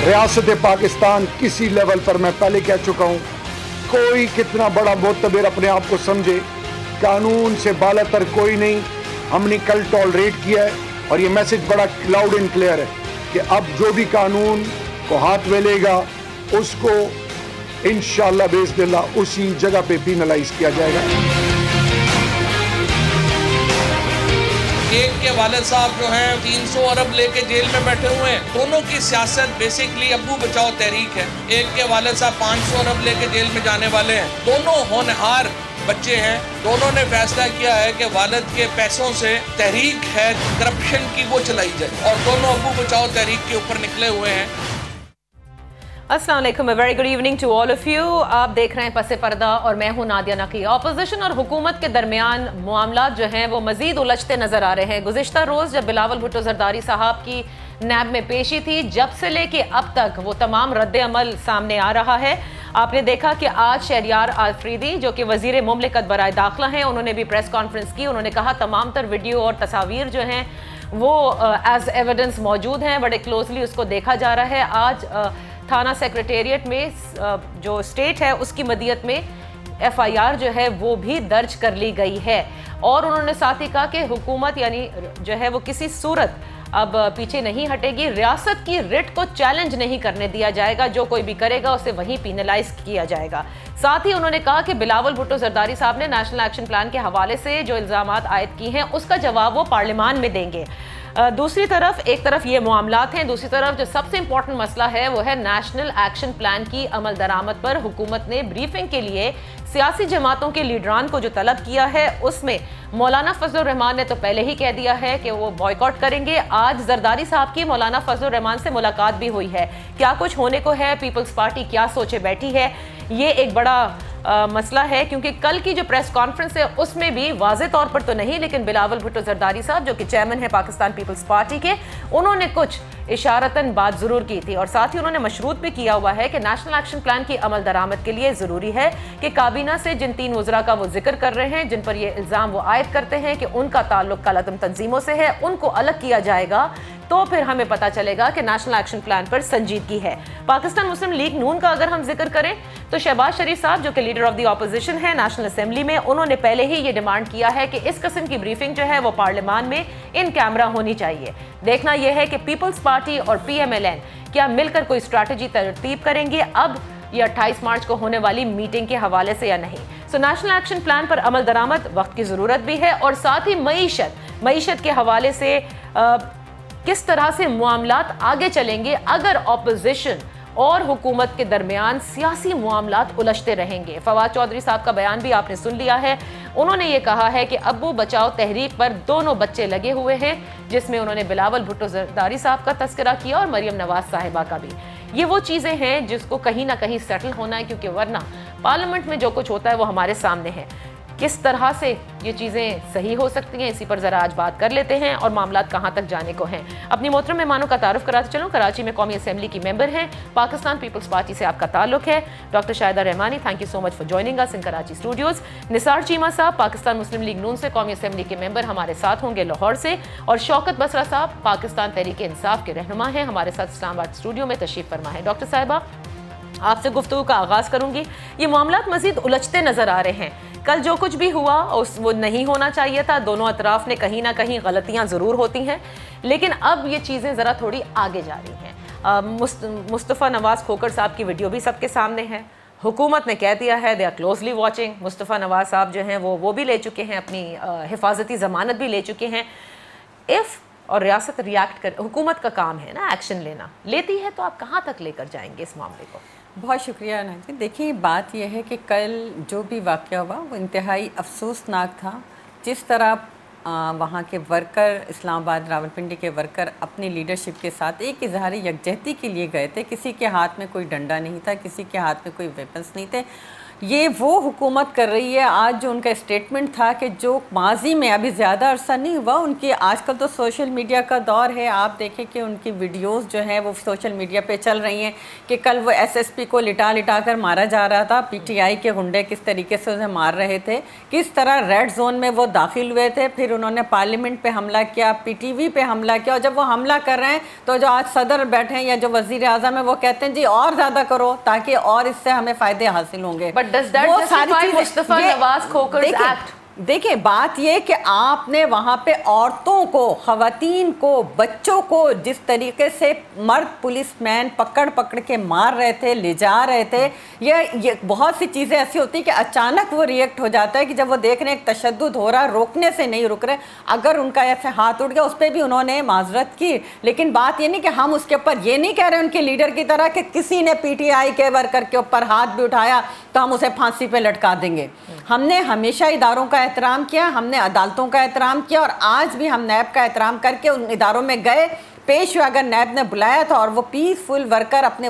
रियासत पाकिस्तान किसी लेवल पर, मैं पहले कह चुका हूँ, कोई कितना बड़ा मोतबर अपने आप को समझे, कानून से बालातर कोई नहीं। हमने कल टॉलरेट किया है और ये मैसेज बड़ा लाउड एंड क्लियर है कि अब जो भी कानून को हाथ में लेगा उसको इंशाअल्लाह बिइज़्निल्लाह उसी जगह पे पीनलाइज किया जाएगा। एक के वालिद साहब जो हैं 300 अरब लेके जेल में बैठे हुए हैं। दोनों की सियासत बेसिकली अब्बू बचाओ तहरीक है। एक के वालिद साहब 500 अरब लेके जेल में जाने वाले हैं। दोनों होनहार बच्चे हैं। दोनों ने फैसला किया है कि वालिद के पैसों से तहरीक है करप्शन की वो चलाई जाए और दोनों अब्बू बचाओ तहरीक के ऊपर निकले हुए हैं। अस्सलाम वालेकुम, very good evening to all of you. आप देख रहे हैं पसे पर्दा और मैं हूं नादिया नकी। अपोजिशन और हुकूमत के दरमियान मामला जो हैं वो मजीद उलझते नजर आ रहे हैं। गुज़िश्ता रोज़ जब बिलावल भुट्टो ज़रदारी साहब की नैब में पेशी थी, जब से लेके अब तक वो तमाम रद्द अमल सामने आ रहा है। आपने देखा कि आज शहरियार आफरीदी जो कि वज़ीर मुमलिकत बराए दाखिला हैं, उन्होंने भी प्रेस कॉन्फ्रेंस की। उन्होंने कहा तमाम तर वीडियो और तस्वीर जो हैं वो एज एविडेंस मौजूद हैं, बड़े क्लोजली उसको देखा जा रहा है। आज थाना सेक्रेटेरिएट में जो स्टेट है उसकी मदीयत में FIR जो है वो भी दर्ज कर ली गई है। और उन्होंने साथ ही कहा कि हुकूमत यानी जो है वो किसी सूरत अब पीछे नहीं हटेगी। रियासत की रिट को चैलेंज नहीं करने दिया जाएगा, जो कोई भी करेगा उसे वहीं पीनलाइज किया जाएगा। साथ ही उन्होंने कहा कि बिलावल भुट्टो ज़रदारी साहब ने नेशनल एक्शन प्लान के हवाले से जो इल्ज़ामात आयद की हैं उसका जवाब वो पार्लियामान में देंगे। दूसरी तरफ एक तरफ ये मामलात हैं, दूसरी तरफ जो सबसे इंपॉर्टेंट मसला है वो है नेशनल एक्शन प्लान की अमल दरामद पर हुकूमत ने ब्रीफिंग के लिए सियासी जमातों के लीडरान को जो तलब किया है उसमें मौलाना फजल रहमान ने तो पहले ही कह दिया है कि वो बॉयकॉट करेंगे। आज जरदारी साहब की मौलाना फजल रहमान से मुलाकात भी हुई है। क्या कुछ होने को है, पीपल्स पार्टी क्या सोचे बैठी है, ये एक बड़ा मसला है। क्योंकि कल की जो प्रेस कॉन्फ्रेंस है उसमें भी वाज़े तौर पर तो नहीं, लेकिन बिलावल भुट्टो ज़रदारी साहब जो कि चेयरमैन है पाकिस्तान पीपल्स पार्टी के, उन्होंने कुछ इशारतन बात ज़रूर की थी। और साथ ही उन्होंने मशरूत भी किया हुआ है कि नेशनल एक्शन प्लान की अमल दरामद के लिए ज़रूरी है कि काबीना से जिन 3 वज़रा का वो जिक्र कर रहे हैं, जिन पर ये इल्ज़ाम वो आयद करते हैं कि उनका ताल्लुक कालादम तंजीमों से है, उनको अलग किया जाएगा। तो फिर हमें पता चलेगा कि नेशनल एक्शन प्लान पर संजीदगी है। पाकिस्तान मुस्लिम लीग नून का अगर हम जिक्र करें तो शहबाज शरीफ साहब जो कि लीडर ऑफ द ऑपोजिशन है नेशनल असेंबली में, उन्होंने पहले ही ये डिमांड किया है कि इस किस्म की ब्रीफिंग जो है वो पार्लियामान में इन कैमरा होनी चाहिए। देखना यह है कि पीपल्स पार्टी और PMLN क्या मिलकर कोई स्ट्रैटेजी तरतीब करेंगे अब ये 28 मार्च को होने वाली मीटिंग के हवाले से या नहीं। सो नेशनल एक्शन प्लान पर अमल दरामद वक्त की ज़रूरत भी है और साथ ही मईशत के हवाले से किस तरह से मामलात आगे चलेंगे अगर ऑपोजिशन और हुकूमत के दरमियान सियासी मामलात उलझते रहेंगे। फवाद चौधरी साहब का बयान भी आपने सुन लिया है। उन्होंने ये कहा है कि अब्बू बचाओ तहरीक पर दोनों बच्चे लगे हुए हैं, जिसमें उन्होंने बिलावल भुट्टो ज़रदारी साहब का तस्करा किया और मरियम नवाज साहिबा का भी। ये वो चीज़ें हैं जिसको कहीं ना कहीं सेटल होना है, क्योंकि वरना पार्लियामेंट में जो कुछ होता है वो हमारे सामने है। किस तरह से ये चीज़ें सही हो सकती हैं, इसी पर ज़रा आज बात कर लेते हैं और मामलात कहाँ तक जाने को हैं। अपनी मोहतरम मेहमानों का तारुफ कराते चलूँ। कराची में कौमी असेंबली की मेंबर हैं, पाकिस्तान पीपल्स पार्टी से आपका ताल्लुक है। Doctor Shahida Rahmani, thank you so much for joining us in Karachi Studios. Nisar Cheema साहब पाकिस्तान मुस्लिम लीग नून से कौमी असेंबली के मेंबर हमारे साथ होंगे लाहौर से। और शौकत बसरा साहब पाकिस्तान तहरीक इंसाफ के रहनुमा हैं, हमारे साथ इस्लामाबाद स्टूडियो में तशरीफ़ फरमा है। डॉक्टर साहिबा, आपसे गुफ्तगू का आगाज़ करूँगी। ये मामलात मज़ीद उलझते नज़र आ रहे हैं। कल जो कुछ भी हुआ वो नहीं होना चाहिए था। दोनों अतराफ़ ने कहीं ना कहीं गलतियाँ ज़रूर होती हैं, लेकिन अब ये चीज़ें ज़रा थोड़ी आगे जा रही हैं। मुस्तफ़ा नवाज़ खोखर साहब की वीडियो भी सबके सामने है। हुकूमत ने कह दिया है they are closely watching. Mustafa Nawaz साहब जो हैं वो भी ले चुके हैं, अपनी हिफाजती ज़मानत भी ले चुके हैं। इफ़ और रियासत रिएक्ट कर, हुकूमत का काम है ना एक्शन लेना, लेती है तो आप कहाँ तक लेकर जाएंगे इस मामले को? बहुत शुक्रिया नाज़ी। देखिए, बात यह है कि कल जो भी वाक़या हुआ वो इंतहाई अफसोसनाक था। जिस तरह वहाँ के वर्कर, इस्लामाबाद रावलपिंडी के वर्कर अपनी लीडरशिप के साथ एक इजहार यकजहती के लिए गए थे। किसी के हाथ में कोई डंडा नहीं था, किसी के हाथ में कोई वेपन्स नहीं थे। یہ وہ حکومت کر رہی ہے. آج جو ان کا اسٹیٹمنٹ تھا کہ جو ماضی میں ابھی زیادہ عرصہ نہیں ہوا ان کی, آج کل تو سوشل میڈیا کا دور ہے, آپ دیکھیں کہ ان کی ویڈیوز جو ہیں وہ سوشل میڈیا پہ چل رہی ہیں کہ کل وہ ایس ایس پی کو لٹا کر مارا جا رہا تھا, پی ٹی آئی کے گنڈے کس طریقے سے اسے مار رہے تھے, کس طرح ریڈ زون میں وہ داخل ہوئے تھے, پھر انہوں نے پارلیمنٹ پہ حملہ کیا, پی ٹی وی پہ حملہ کیا, اور جب وہ حملہ کر رہے ہیں تو جو آج صدر بیٹھے ہیں یا جو وزیر اعظم ہیں وہ کہتے ہیں جی اور زیادہ کرو تاکہ اور اس سے ہمیں فائدے حاصل ہوں گے. وہ ساری چیزیں دیکھیں, بات یہ کہ آپ نے وہاں پہ عورتوں کو, خواتین کو, بچوں کو جس طریقے سے مرد پولیس مین پکڑ کے مار رہے تھے, لے جا رہے تھے, یہ بہت سی چیزیں ایسی ہوتی ہیں کہ اچانک وہ ریئیکٹ ہو جاتا ہے کہ جب وہ دیکھ رہے ہیں ایک تشدد ہو رہا, روکنے سے نہیں رک رہے. اگر ان کا ایسے ہاتھ اٹھ گیا اس پہ بھی انہوں نے معذرت کی, لیکن بات یہ نہیں کہ ہم اس کے اوپر یہ نہیں کہہ رہے ان کے لیڈر کی طرح کہ کسی نے پی ٹی آئی کے ورکر کے اوپر ہاتھ بھی اٹھایا تو ہم اسے پھانسی پہ لٹکا دیں گے. ہم نے ہمیشہ اداروں کا احترام کیا, ہم نے عدالتوں کا احترام کیا, اور آج بھی ہم نیب کا احترام کر کے ان اداروں میں گئے, پیش ہوئے. اگر نیب نے بلایا تھا اور وہ پیسفل ورکر اپنے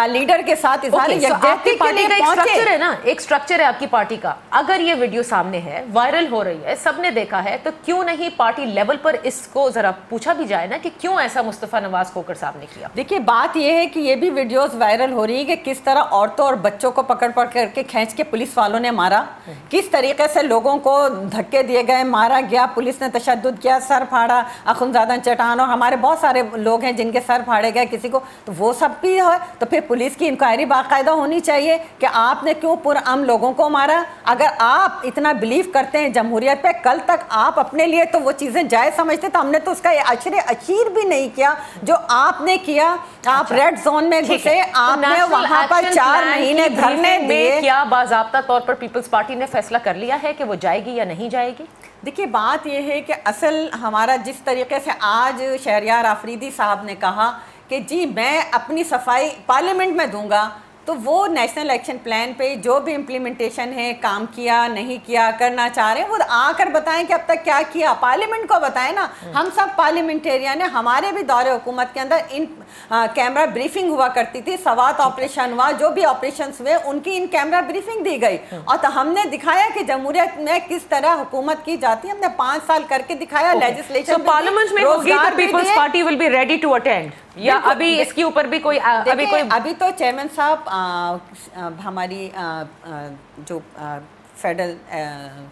لیڈر کے ساتھ اظہار یکجہتی کا ایک سٹرکچر ہے نا, ایک سٹرکچر ہے آپ کی پارٹی کا. اگر یہ ویڈیو سامنے ہے, وائرل ہو رہی ہے, سب نے دیکھا ہے, تو کیوں نہیں پارٹی لیول پر اس کو ذرا پوچھا بھی جائے نا کہ کیوں ایسا مصطفیٰ نواز کھوکھر صاحب نے کیا. دیکھیے بات یہ ہے کہ یہ بھی ویڈیوز وائرل ہو رہی ہے کہ کس طرح عورتوں اور بچوں کو پکڑ کے کھینچ کے پولیس والوں نے مارا, کس طریقے سے لوگوں کو دھکے دیے گئے, مارا گیا, پولیس نے تشدد کیا, سر پھاڑا. اخندزادہ چٹان اور ہمارے بہت سارے لوگ ہیں جن کے سر پھاڑے گئے کسی کو, تو وہ سب بھی ہے. تو پھر پولیس کی انکوائری باقاعدہ ہونی چاہیے کہ آپ نے کیوں پرامن لوگوں کو مارا. اگر آپ اتنا بلیو کرتے ہیں جمہوریت پہ, کل تک آپ اپنے لیے تو وہ چیزیں جائز سمجھتے, تو ہم نے تو اس کا اشیر بھی نہیں کیا جو آپ نے کیا. آپ ریڈ زون میں گھسے, آپ نے وہاں پر 4 مہینے دھرنے دیے. کیا باضابطہ طور پر پیپلز پارٹی نے فیصلہ کر لیا ہے کہ وہ جائے گی یا نہیں جائے گی؟ دیکھیے بات یہ ہے کہ اصل ہمارا جس طریقے سے آج شہریار آفریدی صاحب نے کہا کہ جی میں اپنی صفائی پارلیمنٹ میں دوں گا, تو وہ نیشنل ایکشن پلان پہ جو بھی امپلیمنٹیشن ہے, کام کیا نہیں کیا, کرنا چاہ رہے ہیں, وہ آ کر بتائیں کہ اب تک کیا کیا, پارلیمنٹ کو بتائیں نا. ہم سب پارلیمنٹیرین ہیں, ہمارے بھی دور حکومت کے اندر ان کیمرہ بریفنگ ہوا کرتی تھی. سوات آپریشن ہوا, جو بھی آپریشنز ہوئے ان کی ان کیمرہ بریفنگ دی گئی, اور تو ہم نے دکھایا کہ جمہوریت میں کس طرح حکومت کی جاتی ہے. ہم نے 5 سال کر کے دکھایا. لیجسلیشن پارلیمنٹ میں ہوگی تو Peoples Party will be ready to attend, یا ابھی اس کے اوپر بھی کوئی ابھی تو چیئرمین صاحب ہماری جو فیڈرل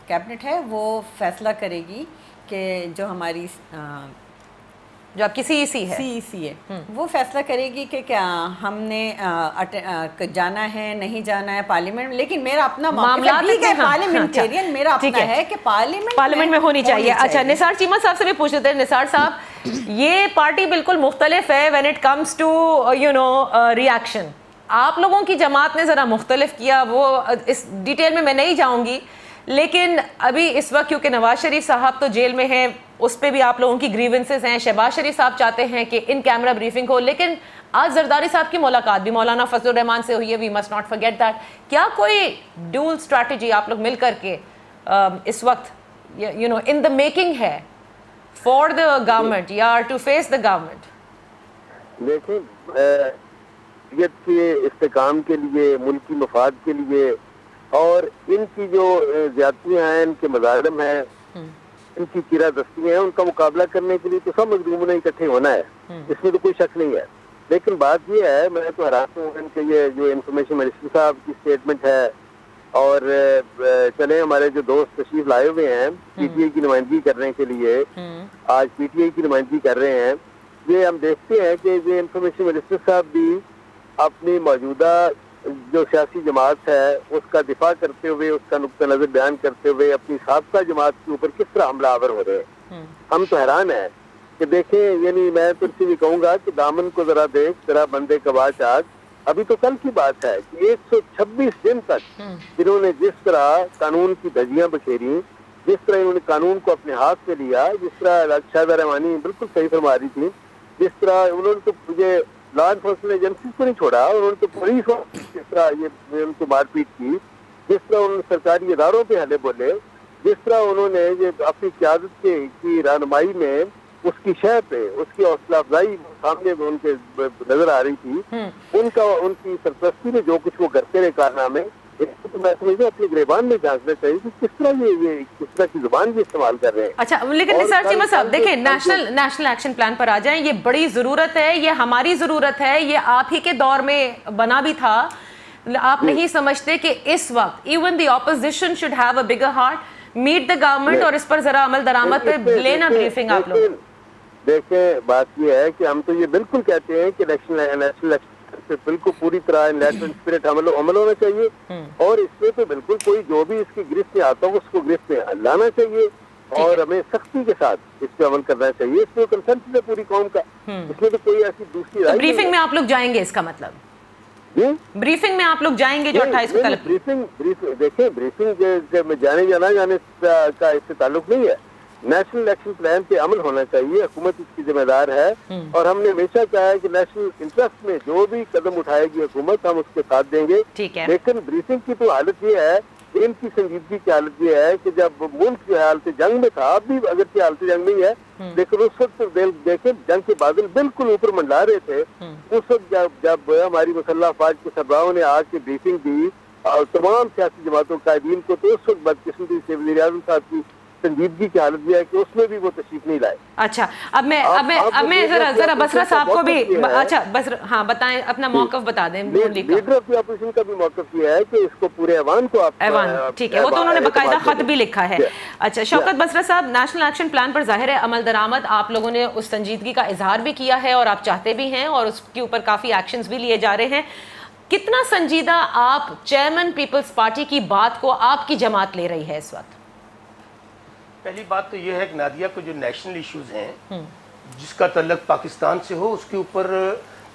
کیبنٹ ہے وہ فیصلہ کرے گی کہ جو ہماری جو آپ کی سی سی ہے وہ فیصلہ کرے گی کہ کیا ہم نے جانا ہے نہیں جانا ہے پارلیمنٹ. لیکن میرا اپنا پارلیمنٹیرین میرا اپنا ہے کہ پارلیمنٹ میں ہونی چاہیے. اچھا, نثار چیمہ صاحب سے بھی پوچھ لیتے ہیں. نثار صاحب, یہ پارٹی بالکل مختلف ہے when it comes to reaction. آپ لوگوں کی جماعت نے ذرا مختلف کیا, وہ اس ڈیٹیل میں نہیں جاؤں گی, لیکن ابھی اس وقت کیونکہ نواز شریف صاحب تو جیل میں ہیں, اس پہ بھی آپ لوگوں کی گریونسز ہیں. شہباز شریف صاحب چاہتے ہیں کہ ان کیمرہ بریفنگ ہو, لیکن آج زرداری صاحب کی ملاقات بھی مولانا فضل الرحمان سے ہوئی ہے. We must not forget that. کیا کوئی ڈول اسٹریٹجی آپ لوگ مل کر کے اس وقت ان دا میکنگ ہے فار دا گورنمنٹ یا ٹو فیس دا گورنمنٹ؟ دیکھیں, کے استحکام کے لیے, ملکی مفاد کے لیے, اور ان کی جو زیادتیاں ہیں, ان کے مظالم ہیں, ان کی چیرہ دستیاں ہیں, ان کا مقابلہ کرنے کے لیے تو سب مظلوموں نے اکٹھے ہونا ہے, اس میں تو کوئی شک نہیں ہے. لیکن بات یہ ہے, میں تو حیران ہوں ان کے یہ جو انفارمیشن منسٹر صاحب کی اسٹیٹمنٹ ہے, اور چلے ہمارے جو دوست تشریف لائے ہوئے ہیں پی ٹی آئی کی نمائندگی کرنے کے لیے, آج پی ٹی آئی کی نمائندگی کر رہے ہیں, یہ ہم دیکھتے ہیں کہ یہ انفارمیشن منسٹر صاحب بھی اپنی موجودہ جو سیاسی جماعت ہے اس کا دفاع کرتے ہوئے, اس کا نقطہ نظر بیان کرتے ہوئے اپنی سابقہ جماعت کے اوپر کس طرح حملہ آور ہو رہے ہیں. ہم تو حیران ہیں کہ دیکھیں, یعنی میں تو اس سے بھی کہوں گا کہ دامن کو ذرا دیکھ ذرا بندے کا باچ آگ. ابھی تو کل کی بات ہے کہ 126 دن تک جنہوں نے جس طرح قانون کی دھجیاں بکھیری, جس طرح انہوں نے قانون کو اپنے ہاتھ میں لیا, جس طرح شاہدہ رحمانی بالکل صحیح فرما رہی تھی, جس طرح انہوں نے تو مجھے لا انفورسمنٹ ایجنسیز کو نہیں چھوڑا, انہوں نے تو پولیس کو جس طرح یہ ان کو مار پیٹ کی, جس طرح انہوں نے سرکاری اداروں پہ حلے بولے, جس طرح انہوں نے یہ اپنی قیادت کی رہنمائی میں اس کی شہ پہ اس کی حوصلہ افزائی سامنے ان کے نظر آ رہی تھی, ان کی سرپرستی میں جو کچھ وہ کرتے رہے کارنامے, तो मैं समझता अपने गिरबान में जांचना चाहिए कि किस तरह ये किस तरह की जुबान भी इस्तेमाल कर रहे हैं। अच्छा, लेकिन निसार चीमा साहब देखिए, नेशनल एक्शन प्लान पर आ जाएं, ये बड़ी जरूरत है, ये हमारी जरूरत है, ये आप ही के दौर में बना भी था। आप नहीं समझते कि इस वक्त even the opposition should have a bigger heart, meet the government और इस पर जरा अमल दरामद पे लेना ब्रीफिंग आप लोग? देखें, बात ये है कि हम तो ये बिल्कुल कहते हैं कि नेशनल बिल्कुल पूरी तरह इनलेटमेंट स्पिरिट अमल होना चाहिए और इसमें तो बिल्कुल कोई जो भी इसकी गिरफ्त में आता हो उसको गिरफ्त में लाना चाहिए और हमें सख्ती के साथ इस पे अमल करना चाहिए। इसमें कंसेंसस है पूरी कौम का, इसमें तो कोई ऐसी दूसरी राय नहीं है। ब्रीफिंग में आप लोग जाएंगे, इसका मतलब ब्रीफिंग में आप लोग जाएंगे जो 28 को तलब? ब्रीफिंग देखिए, ब्रीफिंग में जाने या ना जाने का इससे ताल्लुक नहीं है। नेशनल एक्शन प्लान पे अमल होना चाहिए, हुकूमत इसकी जिम्मेदार है और हमने हमेशा कहा है कि नेशनल इंटरेस्ट में जो भी कदम उठाएगी हुकूमत हम उसके साथ देंगे। लेकिन ब्रीफिंग की तो हालत ये है, इनकी संजीदगी की हालत ये है कि जब मुल्क जो है हालत जंग में था, अब भी अगर की हालत जंग नहीं है, लेकिन उस वक्त देखें जंग के बादल बिल्कुल ऊपर मंडला रहे थे। उस वक्त जब हमारी मुसल्लह अफवाज के सरबराहों ने आके ब्रीफिंग दी और तमाम सियासी जमातों कायदीन को, तो उस वक्त बदकिस्मती से वज़ीर आज़म साहब की संजीदगी की हालत भी है कि उसमें भी वो तशरीफ नहीं लाए। अच्छा, अब मैं जरा बसरा साहब को भी, अच्छा बसरा, हाँ बताएं, अपना मौक़िफ़ बता दें। लीडर ऑफ द अपोजिशन का भी मौक़िफ़ ये है कि इसको पूरे ऐवान को आप, ठीक है, वो तो उन्होंने बाकायदा खत भी लिखा है। अच्छा, शौकत बसरा साहब, नेशनल एक्शन प्लान पर ज़ाहिर है अमल दरामद आप लोगों ने उस संजीदगी का इजहार भी किया है और आप चाहते भी हैं और उसके ऊपर काफ़ी एक्शंस भी लिए जा रहे हैं। कितना संजीदा आप चेयरमैन पीपल्स पार्टी की बात को आपकी जमात ले रही है इस वक्त? पहली बात तो ये है कि नादिया को जो नेशनल इश्यूज हैं जिसका तल्लक पाकिस्तान से हो, उसके ऊपर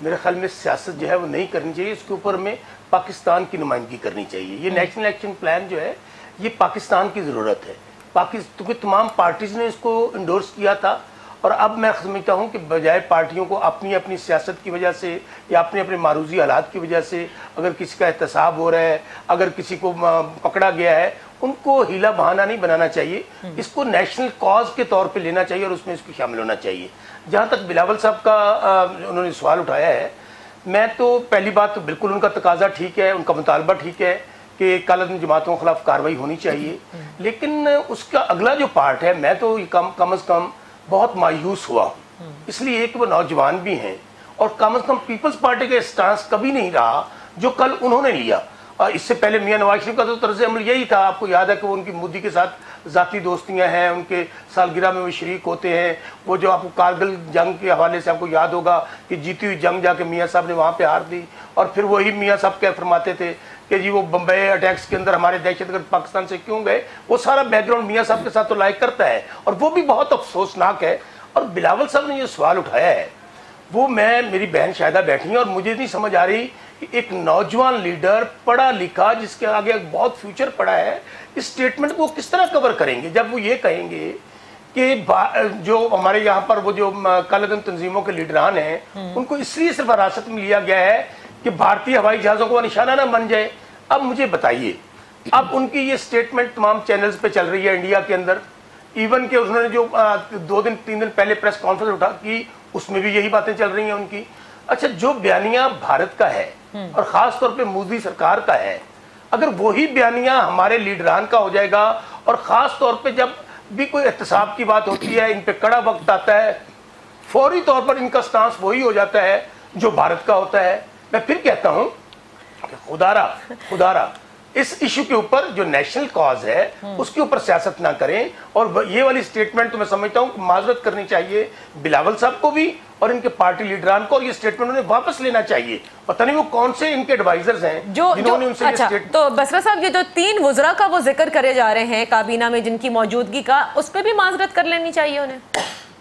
मेरे ख्याल में सियासत जो है वो नहीं करनी चाहिए, उसके ऊपर हमें पाकिस्तान की नुमाइंदगी करनी चाहिए। ये नेशनल एक्शन प्लान जो है ये पाकिस्तान की ज़रूरत है, क्योंकि तमाम पार्टीज़ ने इसको इंडोर्स किया था और अब मैं समझता हूँ कि बजाय पार्टियों को अपनी अपनी सियासत की वजह से या अपने अपने मारूजी हालात की वजह से अगर किसी का एहतसाब हो रहा है, अगर किसी को पकड़ा गया है, उनको हीला बहाना नहीं बनाना चाहिए, इसको नेशनल कॉज के तौर पे लेना चाहिए और उसमें इसको शामिल होना चाहिए। जहाँ तक बिलावल साहब का उन्होंने सवाल उठाया है, मैं तो पहली बात तो बिल्कुल उनका तकाजा ठीक है, उनका मुतालबा ठीक है कि कालादम जमातों के खिलाफ कार्रवाई होनी चाहिए, लेकिन उसका अगला जो पार्ट है, मैं तो कम अज़ कम बहुत मायूस हुआ हूँ, इसलिए कि वो नौजवान भी हैं और कम अज़ कम पीपल्स पार्टी का स्टांस कभी नहीं रहा जो कल उन्होंने लिया। इससे पहले मियां नवाज शरीफ का तो तर्ज अमल यही था, आपको याद है कि वो उनकी मोदी के साथ ज़ाती दोस्तियां हैं, उनके सालगिरह में वो शरीक होते हैं। वो जो आपको कारगिल जंग के हवाले से आपको याद होगा कि जीती हुई जंग जाके मियां साहब ने वहाँ पे हार दी और फिर वही मियां साहब क्या फरमाते थे कि जी वो बम्बई अटैक्स के अंदर हमारे दहशतगर्द पाकिस्तान से क्यों गए, वो सारा बैकग्राउंड मियां साहब के साथ तो लाइक करता है और वो भी बहुत अफसोसनाक है। और बिलावल साहब ने जो सवाल उठाया है वो मेरी बहन शायदा बैठी है और मुझे नहीं समझ आ रही कि एक नौजवान लीडर पढ़ा लिखा जिसके आगे बहुत फ्यूचर पड़ा है, इस स्टेटमेंट को किस तरह कवर करेंगे जब वो ये कहेंगे कि जो हमारे यहाँ पर वो जो कालादम तंजीमों के लीडरान हैं उनको इसलिए सिर्फ हिरासत में लिया गया है कि भारतीय हवाई जहाज़ों को निशाना ना बन जाए। अब मुझे बताइए, अब उनकी ये स्टेटमेंट तमाम चैनल्स पे चल रही है इंडिया के अंदर, इवन के उन्होंने जो 2-3 दिन पहले प्रेस कॉन्फ्रेंस उठा की उसमें भी यही बातें चल रही हैं उनकी। अच्छा, जो बयानिया भारत का है और ख़ास तौर पे मोदी सरकार का है, अगर वही बयानिया हमारे लीडरान का हो जाएगा और ख़ास तौर पे जब भी कोई एहतसाब की बात होती है, इन पे कड़ा वक्त आता है, फौरी तौर पर इनका स्टांस वही हो जाता है जो भारत का होता है। मैं फिर कहता हूँ कि खुदारा इस इशू के ऊपर जो नेशनल कॉज है उसके ऊपर सियासत ना करें और ये वाली स्टेटमेंट तो मैं समझता हूँ माजरत करनी चाहिए बिलावल साहब को भी और इनके पार्टी लीडरान को, और ये स्टेटमेंट उन्हें वापस लेना चाहिए। पता नहीं वो कौन से इनके एडवाइजर्स हैं जिन्होंने उनसे अच्छा, तो बसरा साहब ये जो 3 वुज़रा का वो जिक्र करे जा रहे हैं काबीना में जिनकी मौजूदगी का, उस पर भी माजरत कर लेनी चाहिए उन्हें।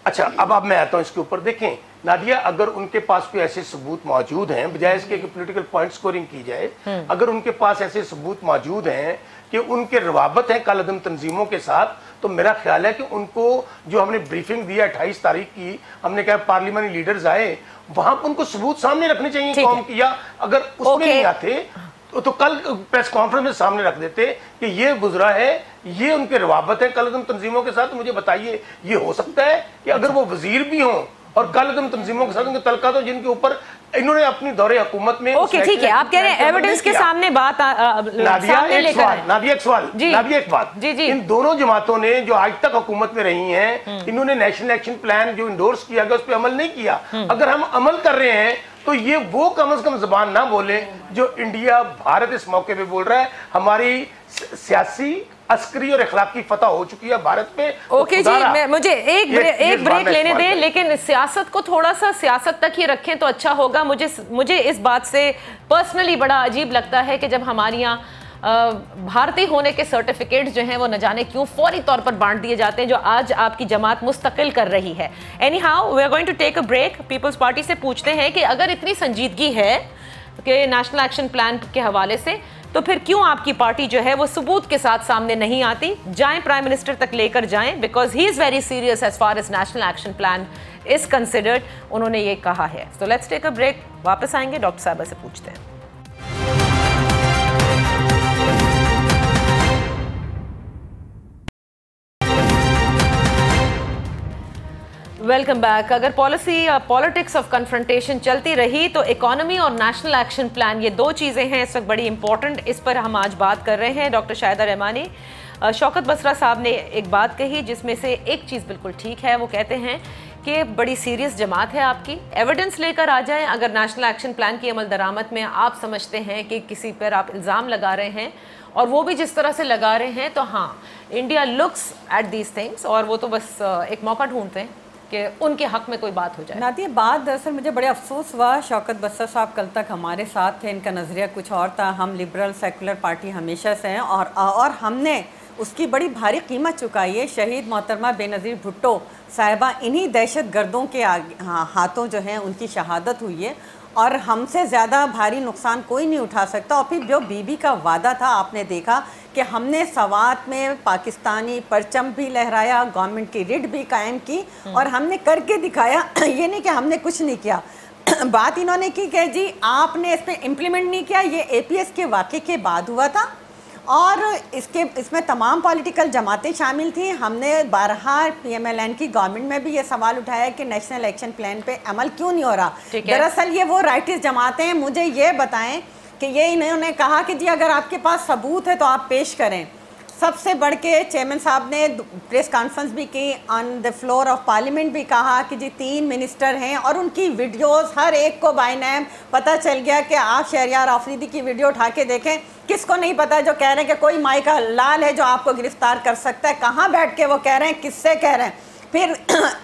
अच्छा, अब मैं आता हूँ इसके ऊपर। देखें नादिया, अगर उनके पास कोई ऐसे सबूत मौजूद हैं, बजाय इसके कि पॉलिटिकल पॉइंट स्कोरिंग की जाए, अगर उनके पास ऐसे सबूत मौजूद हैं कि उनके रवाबत हैं कालादम तंजीमों के साथ, तो मेरा ख्याल है कि उनको जो हमने ब्रीफिंग दी 28 तारीख की, हमने कहा पार्लियामेंट लीडर्स आए, वहां पर उनको सबूत सामने रखने चाहिए कौम की, या अगर उसमें नहीं आते तो कल प्रेस कॉन्फ्रेंस में सामने रख देते कि ये गुजरा है, ये उनके रवाबत है कालादम तंजीमों के साथ। मुझे बताइए, ये हो सकता है कि अगर वो वजीर भी हों और कालादम तंजीमों के साथ उनके तलका तो जिनके ऊपर इन्होंने अपनी दौरे हुकूमत में ओके ठीक है, आप कह रहे हैं एविडेंस के सामने बात नादिया एक सवाल जी जी, इन दोनों जमातों ने जो आज तक हुकूमत में रही हैं, इन्होंने नेशनल एक्शन प्लान जो इंडोर्स किया गया उस पर अमल नहीं किया। अगर हम अमल कर रहे हैं तो ये वो कम से कम जबान ना बोले जो इंडिया भारत इस मौके पे बोल रहा है। हमारी सियासी, अस्करी और इखलाकी फतह हो चुकी है भारत पे। ओके जी, मुझे एक ब्रेक लेने दें, लेकिन सियासत को थोड़ा सा सियासत तक ही रखें तो अच्छा होगा। मुझे इस बात से पर्सनली बड़ा अजीब लगता है कि जब हमारे यहाँ भारतीय होने के सर्टिफिकेट्स जो हैं वो न जाने क्यों फौरी तौर पर बांट दिए जाते हैं, जो आज आपकी जमात मुस्तकिल कर रही है। Anyhow we are going to take a break. Peoples Party से पूछते हैं कि अगर इतनी संजीदगी है कि नेशनल एक्शन प्लान के हवाले से, तो फिर क्यों आपकी पार्टी जो है वो सबूत के साथ सामने नहीं आती? जाएं प्राइम मिनिस्टर तक लेकर जाएं, because he is very serious as far as national action plan is considered, उन्होंने ये कहा है। So let's take a break, वापस आएंगे, डॉक्टर साहबा से पूछते हैं। Welcome back. अगर पॉलिटिक्स ऑफ कन्फ्रंटेशन चलती रही तो इकोनॉमी और नेशनल एक्शन प्लान, ये दो चीज़ें हैं इस वक्त बड़ी इंपॉर्टेंट, इस पर हम आज बात कर रहे हैं। डॉक्टर शाहिदा रहमानी, शौकत बसरा साहब ने एक बात कही जिसमें से एक चीज़ बिल्कुल ठीक है। वो कहते हैं कि बड़ी सीरियस जमात है आपकी, एविडेंस लेकर आ जाएं। अगर नेशनल एक्शन प्लान की अमल दरामद में आप समझते हैं कि किसी पर आप इल्ज़ाम लगा रहे हैं और वो भी जिस तरह से लगा रहे हैं, तो हाँ, India looks at these things और वो तो बस एक मौका ढूंढते हैं कि उनके हक में कोई बात हो जाए। नादिया, बात दरअसल मुझे बड़े अफसोस हुआ, शौकत बसरा साहब कल तक हमारे साथ थे, इनका नज़रिया कुछ और था। हम लिबरल सेकुलर पार्टी हमेशा से हैं और हमने उसकी बड़ी भारी कीमत चुकाई है। शहीद मोहतरमा बेनज़ीर भुट्टो साहिबा इन्हीं दहशत गर्दों के हाथों जो हैं उनकी शहादत हुई है और हमसे ज़्यादा भारी नुकसान कोई नहीं उठा सकता। और फिर जो बीबी का वादा था, आपने देखा कि हमने सवात में पाकिस्तानी परचम भी लहराया, गवर्नमेंट की रिट भी कायम की और हमने करके दिखाया। ये नहीं कि हमने कुछ नहीं किया। बात इन्होंने की कि जी आपने इस पर इम्प्लीमेंट नहीं किया, ये APS के वाक़े के बाद हुआ था और इसमें तमाम पॉलिटिकल जमातें शामिल थी। हमने बारहा PMLN की गवर्नमेंट में भी ये सवाल उठाया कि नेशनल एक्शन प्लान पे अमल क्यों नहीं हो रहा। दरअसल ये वो राइटिस्ट जमातें हैं। मुझे ये बताएं कि ये इन्होंने कहा कि जी अगर आपके पास सबूत है तो आप पेश करें। सबसे बढ़ के चेयरमैन साहब ने प्रेस कॉन्फ्रेंस भी की, on the floor of parliament भी कहा कि जी 3 मिनिस्टर हैं और उनकी वीडियोस हर एक को बाय नेम पता चल गया कि आप शहरियार आफरीदी की वीडियो उठा के देखें। किसको नहीं पता जो कह रहे हैं कि कोई माई का लाल है जो आपको गिरफ्तार कर सकता है, कहाँ बैठ के वो कह रहे हैं, किससे कह रहे हैं। फिर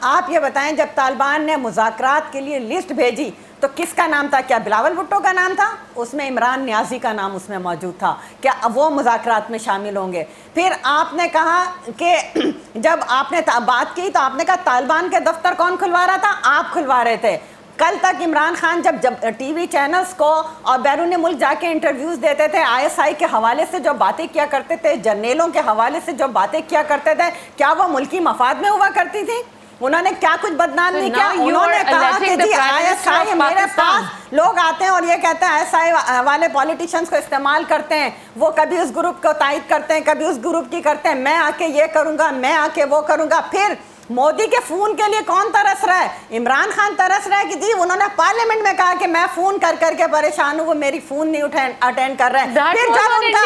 आप ये बताएं, जब तालिबान ने मुज़ाकरात के लिए लिस्ट भेजी तो किसका नाम था? क्या बिलावल भुट्टो का नाम था? उसमें इमरान नियाज़ी का नाम उसमें मौजूद था। क्या वो मुज़ाकरात में शामिल होंगे? फिर आपने कहा कि जब आपने बात की तो आपने कहा तालिबान के दफ्तर कौन खुलवा रहा था? आप खुलवा रहे थे। कल तक इमरान खान जब TV चैनल्स को और बैरून मुल्क जाके इंटरव्यूज़ देते थे, ISI के हवाले से जो बातें किया करते थे, जर्नलों के हवाले से जो बातें किया करते थे, क्या वो मुल्की मफाद में हुआ करती थी? उन्होंने क्या कुछ बदनाम नहीं किया? उन्होंने कहा कि जी ISI मेरे पास लोग आते हैं और ये कहते हैं ISI वाले पॉलिटिशियंस को इस्तेमाल करते हैं, वो कभी उस ग्रुप को तायद करते हैं, कभी उस ग्रुप की करते हैं, मैं आके ये करूँगा, मैं आके वो करूँगा। फिर मोदी के फोन के लिए कौन तरस रहा है? इमरान खान तरस रहा है कि जी उन्होंने पार्लियामेंट में कहा कि मैं फोन कर करके परेशान हूँ, वो मेरी फोन नहीं अटेंड कर रहे हैं। फिर जब उनका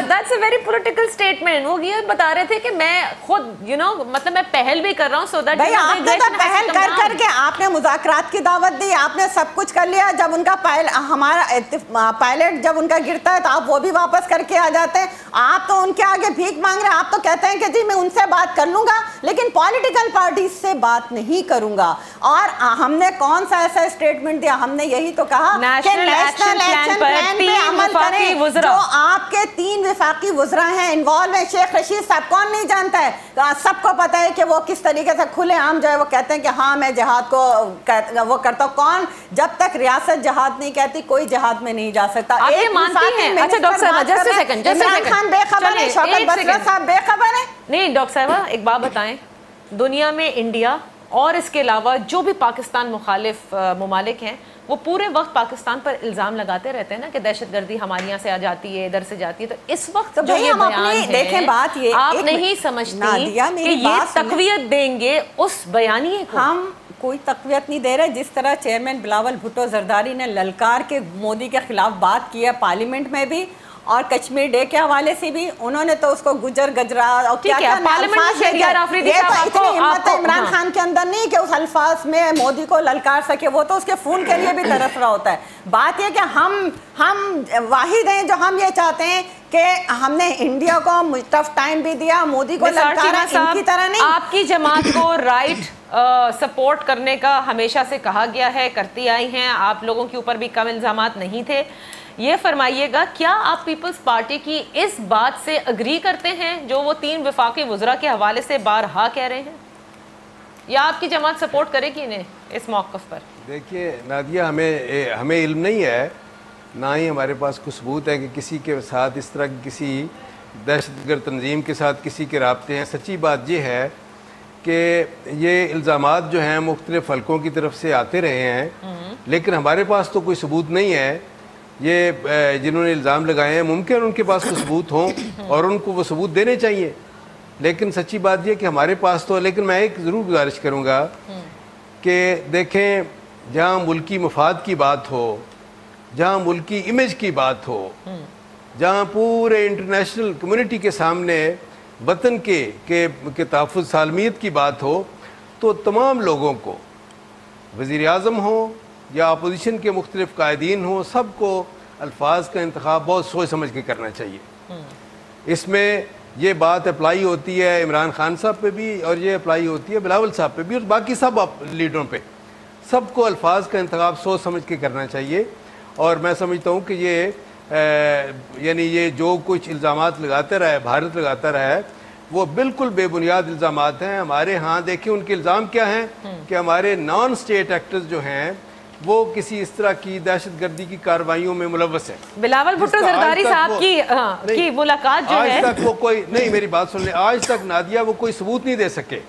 That's a very political statement. वो ये बता रहे थे कि मैं खुद मतलब मैं पहल भी कर रहा हूँ, so that भाई आपने तो पहल कर करके आपने मुज़ाकरात की दावत दी, आपने सब कुछ कर लिया। जब उनका पायलट जब उनका गिरता है तो आप वो भी वापस करके आ जाते हैं। आप तो उनके आगे भीख मांग रहे हैं। आप तो कहते हैं कि जी मैं उनसे बात कर लूंगा लेकिन पॉलिटिकल पार्टी से बात नहीं करूंगा। और हमने कौन सा ऐसा स्टेटमेंट दिया? हमने यही तो कहा कि नेशनल एक्शन प्लान पे अमल करें। जो आपके 3 वफाकी वज़रा हैं, इन्वॉल्व है, शेख रशीद साहब, कौन नहीं जानता है? सबको पता है कि वो किस तरीके से खुले आम जो है वो कहते हैं कि हाँ मैं जिहाद को वो करता हूँ। कौन? जब तक रियासत जिहाद नहीं कहती कोई जिहाद में नहीं जा सकता। एक मानती हैं? अच्छा डॉक्टर साहब, just a second, Imran Khan बेखबर है, शौकत बसरा साहब बेखबर है। नहीं डॉक्टर साहब, एक बात बताएं, दुनिया में इंडिया और इसके अलावा जो भी पाकिस्तान मुखालिफ ममालिक हैं वो पूरे वक्त पाकिस्तान पर इल्ज़ाम लगाते रहते हैं ना कि दहशतगर्दी हमारे यहाँ से आ जाती है, इधर से जाती है। तो इस वक्त तो जो ये बयान है, देखें बात ये आप नहीं समझती कि ये तक़वियत देंगे उस बयानिए को। हम कोई तकवियत नहीं दे रहे। जिस तरह चेयरमैन बिलावल भुट्टो जरदारी ने ललकार के मोदी के खिलाफ बात की है पार्लियामेंट में भी और कश्मीर डे के हवाले से भी, उन्होंने तो उसको गुजर गजरा और क्या क्या इमरान खान के अंदर नहीं कि उस अल्फाज में मोदी को ललकार सके, वो तो उसके खून के लिए भी तरस रहा होता है। बात यह कि हम वाहिद हैं जो हम ये चाहते हैं कि हमने इंडिया को टफ टाइम भी दिया, मोदी को ललकारा, इनकी तरह नहीं। आपकी जमात को राइट सपोर्ट करने का हमेशा से कहा गया है, करती आई हैं, आप लोगों के ऊपर भी कम इल्जामात नहीं थे। ये फरमाइएगा, क्या आप पीपल्स पार्टी की इस बात से अग्री करते हैं जो वो 3 वफाकी वज़रा के हवाले से बारहा कह रहे हैं, या आपकी जमात सपोर्ट करेगी इन्हें इस मौक़िफ़ पर? देखिए नादिया, हमें इल्म नहीं है, ना ही हमारे पास कुछ सबूत है कि किसी के साथ इस तरह की किसी दहशतगर्द तंजीम के साथ किसी के राब्ते हैं। सच्ची बात ये है कि ये इल्ज़ामात जो हैं मुख्तलिफ हलकों की तरफ से आते रहे हैं, लेकिन हमारे पास तो कोई सबूत नहीं है। ये जिन्होंने इल्ज़ाम लगाए हैं मुमकिन उनके पास कुछ सबूत हों और उनको वो सबूत देने चाहिए, लेकिन सच्ची बात ये कि हमारे पास तो। लेकिन मैं एक ज़रूर गुजारिश करूँगा कि देखें, जहाँ मुल्की मफाद की बात हो, जहाँ मुल्की इमेज की बात हो, जहाँ पूरे इंटरनेशनल कम्युनिटी के सामने वतन के तहफ़्फ़ुज़ सालमियत की बात हो, तो तमाम लोगों को, वज़ीर आज़म हो या अपोजिशन के मुख्तलिफ कायदीन हो, सबको अल्फाज का इंतखाब बहुत सोच समझ के करना चाहिए। इसमें ये बात अप्लाई होती है इमरान खान साहब पे भी और ये अप्लाई होती है बिलावल साहब पे भी और बाकी सब लीडरों पे। सबको अल्फाज का इंतखाब सोच समझ के करना चाहिए। और मैं समझता हूँ कि ये यानी ये जो कुछ इल्ज़ामात लगाते रहे, भारत लगाता रहा है, वो बिल्कुल बेबुनियाद इल्ज़ामात हैं। हमारे यहाँ देखिए उनके इल्ज़ाम क्या हैं कि हमारे नॉन स्टेट एक्टर्स जो हैं वो किसी इस तरह की दहशतगर्दी की कार्रवाइयों में मुलव्वस है। बिलावल भुट्टो जरदारी साहब की मुलाकात जो है, आज तक वो कोई नहीं, मेरी बात सुन ले, आज तक नादिया वो कोई सबूत नहीं दे सके।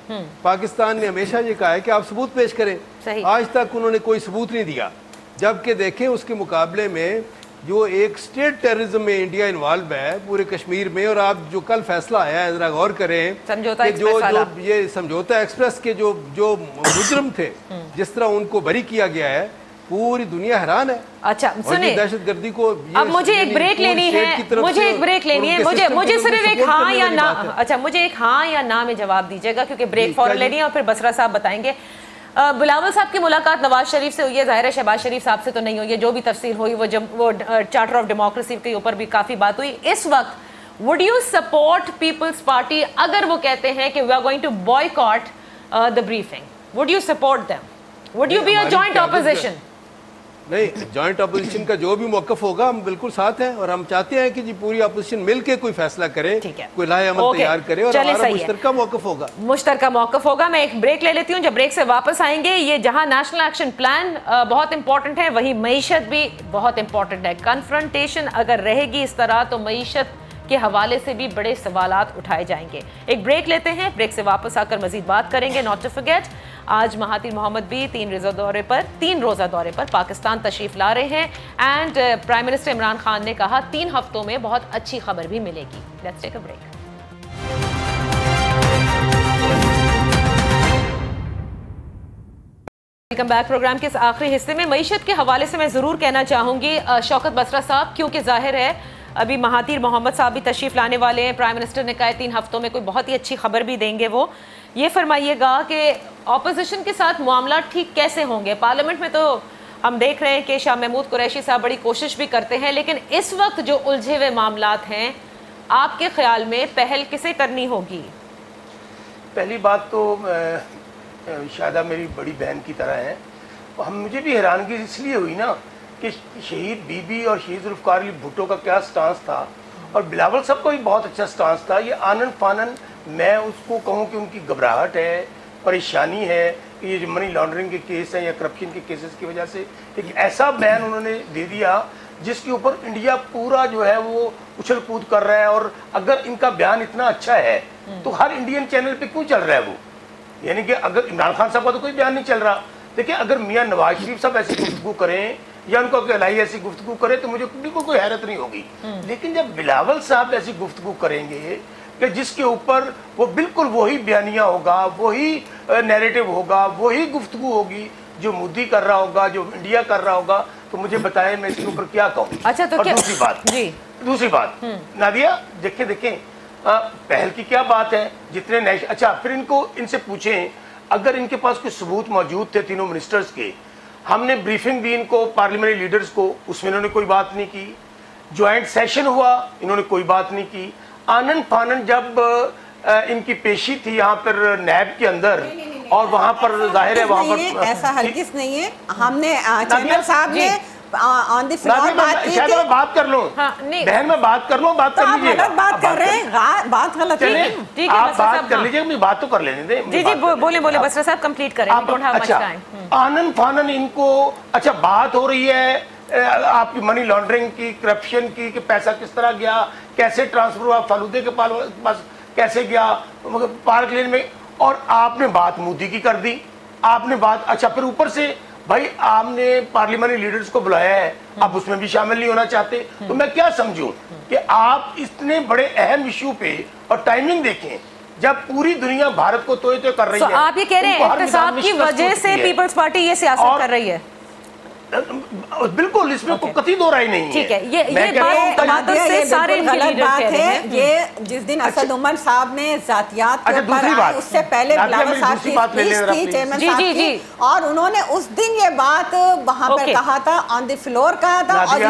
पाकिस्तान ने हमेशा ये कहा है कि आप सबूत पेश करें, आज तक उन्होंने कोई सबूत नहीं दिया। जबकि देखें उसके मुकाबले में जो एक स्टेट टेररिज्म में इंडिया इन्वॉल्व है पूरे कश्मीर में, और आप जो कल फैसला आया है जरा गौर करें, जो ये समझौता एक्सप्रेस के जो मुजरिम थे जिस तरह उनको बरी किया गया है, पूरी दुनिया हैरान है। अच्छा सुनिए, दहशतगर्दी को अब मुझे एक ब्रेक लेनी है, मुझे एक ब्रेक लेनी है, मुझे सिर्फ एक हाँ या ना, अच्छा मुझे एक हाँ या ना में जवाब दीजिएगा क्योंकि ब्रेक फौरन लेनी है और फिर बसरा साहब बताएंगे। बिलावल साहब की मुलाकात नवाज शरीफ से हुई है, ज़ाहिर है शहबाज शरीफ साहब से तो नहीं हुई है, जो भी तफसील हुई वो चार्टर ऑफ डेमोक्रेसी के ऊपर भी काफ़ी बात हुई। इस वक्त would you support People's Party अगर वो कहते हैं कि we are going to boycott the briefing, would you support them, would you be a joint opposition? नहीं, जॉइंट अपोजिशन का जो भी मौक़िफ़ होगा हम बिल्कुल साथ हैं और हम चाहते हैं कि जी पूरी अपोजिशन मिलके कोई फैसला करे, कोई लाए अमल तैयार करे और हमारा मुश्तरका मौक़िफ़ होगा। मुश्तरका मौक़िफ़ होगा। मैं एक ब्रेक ले लेती हूँ, जब ब्रेक से वापस आएंगे, ये जहाँ नेशनल एक्शन प्लान बहुत इंपॉर्टेंट है वहीं मईशत भी बहुत इंपॉर्टेंट है। कन्फ्रंटेशन अगर रहेगी इस तरह तो मईशत के हवाले से भी बड़े सवालात उठाए जाएंगे। एक ब्रेक लेते हैं, ब्रेक से वापस आकर मजीद बात करेंगे। नॉट टू फॉरगेट, आज महातिर मोहम्मद भी 3 रोज़ा दौरे पर पाकिस्तान तशरीफ ला रहे हैं and prime minister Imran Khan ने कहा 3 हफ्तों में बहुत अच्छी खबर भी मिलेगी। Let's take a break. Welcome back. Programme के इस आखिरी हिस्से में मईशत के हवाले से मैं ज़रूर कहना चाहूँगी शौकत बसरा साहब, क्योंकि जाहिर है अभी महातिर मोहम्मद साहब भी तशरीफ़ लाने वाले हैं, प्राइम मिनिस्टर ने कहा 3 हफ्तों में कोई बहुत ही अच्छी खबर भी देंगे। वो ये फरमाइएगा कि ऑपोजिशन के साथ मामला ठीक कैसे होंगे? पार्लियामेंट में तो हम देख रहे हैं कि शाह महमूद कुरैशी साहब बड़ी कोशिश भी करते हैं, लेकिन इस वक्त जो उलझे हुए मामलात हैं, आपके ख्याल में पहल किसे करनी होगी? पहली बात तो शायदा मेरी बड़ी बहन की तरह है, मुझे भी हैरानगी इसलिए हुई ना कि शहीद बीबी और शहीद जुल्फ़िकार अली भुट्टो का क्या स्टांस था और बिलावल साहब का भी बहुत अच्छा स्टांस था। ये आनन फानन मैं उसको कहूँ कि उनकी घबराहट है, परेशानी है कि ये जो मनी लॉन्ड्रिंग के केस हैं या करप्शन के केसेस की वजह से एक ऐसा बयान उन्होंने दे दिया जिसके ऊपर इंडिया पूरा जो है वो उछल कूद कर रहा है। और अगर इनका बयान इतना अच्छा है तो हर इंडियन चैनल पे क्यों चल रहा है वो? यानी कि अगर इमरान खान साहब का तो कोई बयान नहीं चल रहा। देखिए, अगर मियाँ नवाज शरीफ साहब ऐसी गुफ्तगू करें या उनको कहलाई ऐसी गुफ्तगू करे तो मुझे बिल्कुल कोई हैरत नहीं होगी, लेकिन जब बिलावल साहब ऐसी गुफ्तगू करेंगे کہ جس کے اوپر وہ بالکل وہی بیانیہ ہوگا, وہی نیریٹو ہوگا, وہی گفتگو ہوگی جو مودی کر رہا ہوگا, جو انڈیا کر رہا ہوگا. تو مجھے بتائیں میں اس کے اوپر کیا کہوں. اچھا تو دوسری بات نادیہ دیکھیں پہل کی کیا بات ہے, جتنے اچھا پھر ان سے پوچھیں اگر ان کے پاس کوئی ثبوت موجود تھے تینوں منسٹرز کے. ہم نے بریفنگ دی ان کو پارلیمنٹری لیڈرز کو, اس میں انہوں نے کوئی بات نہیں کی. جوائنٹ سیشن ہوا انہوں نے کوئی بات نہیں کی. آنن فانن جب ان کی پیشی تھی یہاں پر نیب کے اندر اور وہاں پر ظاہر ہے وہاں پر ایسا ہرگز نہیں ہے. ہم نے چیئرمین صاحب نے آن دی فلور بات کی تھی. میں بات کر لوں بہن, میں بات کر لوں, بات کر لیجیے. غلط بات کر رہے ہیں, بات غلط ہے. آپ بات کر لیجیے, اپنی بات تو کر لینے دیں. جی بولیں بسرا صاحب کمپلیٹ کریں. آنن فانن ان کو اچھا بات ہو رہی ہے آپ کی منی لانڈرنگ کی, کرپشن کی, کہ پیسہ کس طرح گیا, کیسے ٹرانسفر ہوا, فالودے کے پاس کیسے گیا پارک لین میں, اور آپ نے بات مودی کی کر دی. آپ نے بات اچھا پھر اوپر سے بھائی آپ نے پارلیمنٹری لیڈرز کو بلایا ہے, آپ اس میں بھی شامل نہیں ہونا چاہتے. تو میں کیا سمجھوں کہ آپ اتنے بڑے اہم ایشو پہ, اور ٹائمنگ دیکھیں جب پوری دنیا بھارت کو توئے توئے کر رہی ہے. آپ یہ کہہ رہے ہیں احتساب کی وجہ سے پیپلز پارٹی یہ سیاست کر رہی ہے. بالکل اس میں کوئی قطعی دو رائے نہیں ہے. ٹھیک ہے, یہ غلط بات ہے. یہ جس دن اسد عمر صاحب نے ذاتیات کے اوپر آئے, اس سے پہلے بلاول صاحب کی اسپیچ تھی چیئرمین صاحب کی, اور انہوں نے اس دن یہ بات وہاں پہ کہا تھا, آن دی فلور کہا تھا, اور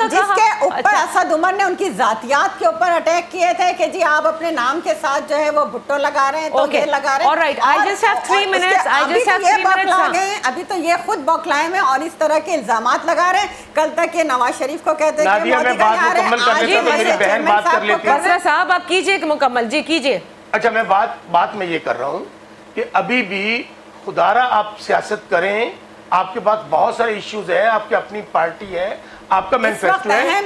جس کے اوپر اسد عمر نے ان کی ذاتیات کے اوپر اٹیک کیے تھے کہ جی آپ اپنے نام کے ساتھ جو ہے وہ بھٹو لگا رہے ہیں, تو یہ لگا رہے ہیں. ابھی تو یہ خود بوکھلائے میں اور اس طرح کے الزامات لگا رہے ہیں. کل تک یہ نواز شریف کو کہتے ہیں کہ میں بات مکمل کر لیتا ہوں, میری بہن بات کر لیتی ہے. بسرا صاحب آپ کیجئے مکمل. جی کیجئے. اچھا میں بات میں یہ کر رہا ہوں کہ ابھی بھی خدارہ آپ سیاست کریں, آپ کے پاس بہت سارے ایشوز ہیں, آپ کی اپنی پارٹی ہے, آپ کا مینیفیسٹو ہے,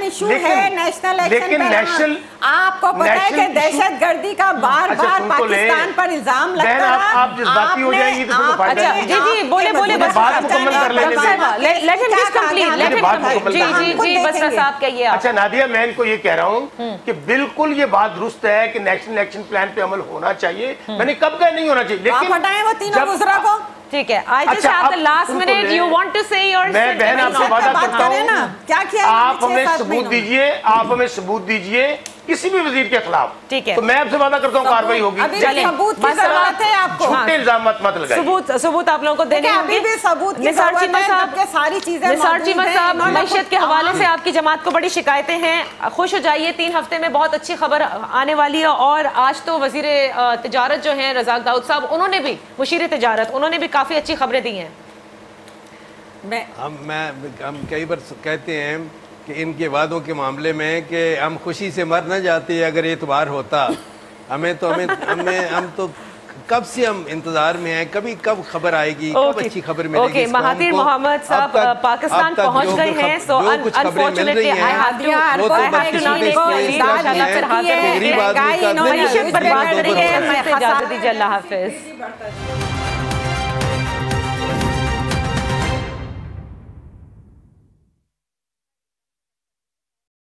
لیکن نیشنل آپ کو پتہ ہے کہ دہشت گردی کا بار بار پاکستان پر الزام لگتا رہا. آپ جذباتی ہو جائیں گی تو کوئی فائدہ نہیں. جی بولے بات مکمل کر لیجیے. اچھا نادیہ میں ان کو یہ کہہ رہا ہوں کہ بالکل یہ بات درست ہے کہ نیشنل ایکشن پلان پہ عمل ہونا چاہیے. میں نے کب کہا نہیں ہونا چاہیے, لیکن ہٹائیں وہ تینوں گزرا کو. ٹھیک ہے, I just have the last minute. You want to say your میں بہن آپ سے وعدہ کرتا ہوں, کیا کیا آپ ہمیں ثبوت دیجئے, آپ ہمیں ثبوت دیجئے کسی بھی وزیر کے خلاف. ٹھیک ہے, تو میں آپ سے وعدہ کرتا ہوں کاروائی ہوگی. ثبوت کی ضرورت ہے آپ کو, جھوٹے الزامات مت لگائیے. ثبوت آپ لوگوں کو دینے ہوں گے. ثبوت کی ضرورت ہے جبکہ ساری چیزیں نثار چیمہ صاحب, معیشت کے حوالے سے آپ کی جماعت کو بڑی شکایتیں ہیں. خوش ہو جائیے, 3 ہفتے میں بہت اچھی خبر آنے والی ہے. اور آج تو وزیر تجارت جو ہیں رزاق داؤد صاحب, انہوں نے بھی, مشیر تجارت, انہوں نے بھی کافی اچھی خبریں دی ہیں. ہم کئی بار کہتے ہیں کہ ان کے وعدوں کے معاملے میں کہ ہم خوشی سے مر نہ جاتے اگر اعتبار ہوتا. ہم تو کب سے ہم انتظار میں ہیں, کب خبر آئے گی, کب اچھی خبر ملے گی. مہاتیر محمد صاحب پاکستان پہنچ گئے ہیں, سو انفارچونیٹلی I have to معیشت برباد کر رہی ہے. اجازت دیجیے, اللہ حافظ.